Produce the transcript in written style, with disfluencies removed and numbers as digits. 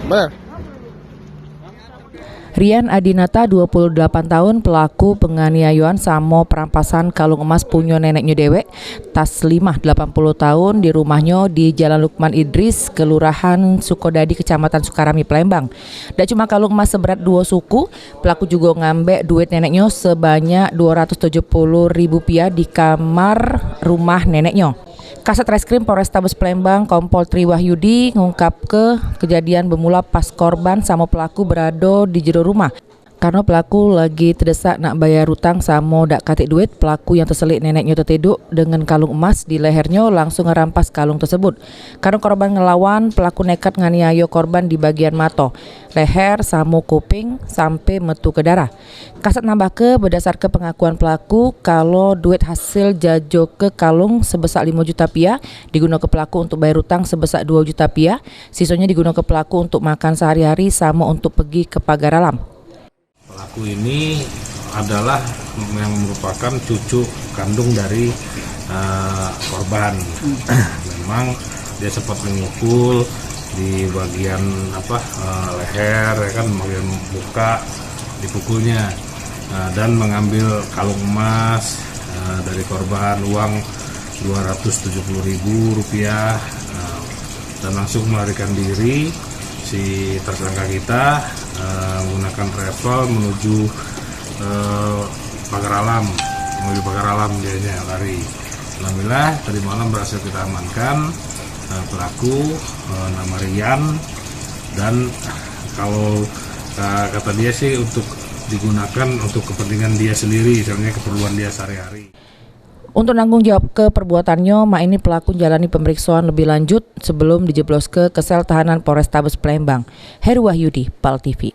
Benar. Rian Adinata, 28 tahun, pelaku penganiayaan sama perampasan kalung emas punya neneknya dewek, Taslimah 80 tahun di rumahnya di Jalan Lukman Idris, Kelurahan Sukodadi, Kecamatan Sukarami, Palembang. Dan cuma kalung emas seberat 2 suku, pelaku juga ngambek duit neneknya sebanyak Rp270.000 di kamar rumah neneknya. Kasat Reskrim Polrestabes Palembang Kompol Tri Wahyudi ngungkap kejadian bermula pas korban sama pelaku berada di jero rumah. Karena pelaku lagi terdesak nak bayar hutang sama dak katik duit, pelaku yang terselit neneknya terteduk dengan kalung emas di lehernya langsung ngerampas kalung tersebut. Karena korban ngelawan, pelaku nekat nganiaya korban di bagian mata, leher, sama kuping sampai metu ke darah. Kasat nambah berdasar ke pengakuan pelaku kalau duit hasil jajo ke kalung sebesar Rp5 juta digunakan ke pelaku untuk bayar hutang sebesar Rp2 juta, sisanya digunakan ke pelaku untuk makan sehari-hari sama untuk pergi ke pagar alam. Pelaku ini adalah yang merupakan cucu kandung dari korban. Memang dia sempat memukul di bagian leher, ya kan, bagian muka dipukulnya, dan mengambil kalung emas dari korban, uang Rp270.000, dan langsung melarikan diri. Si tersangka kita menggunakan travel menuju pagar alam, dianya lari. Alhamdulillah tadi malam berhasil kita amankan pelaku, nama Rian, dan kalau kata dia sih untuk digunakan untuk kepentingan dia sendiri, misalnya keperluan dia sehari-hari. Untuk nanggung jawab ke perbuatannya, mak ini pelaku jalani pemeriksaan lebih lanjut sebelum dijeblos ke sel tahanan Polrestabes Palembang. Heru Wahyudi, PAL TV.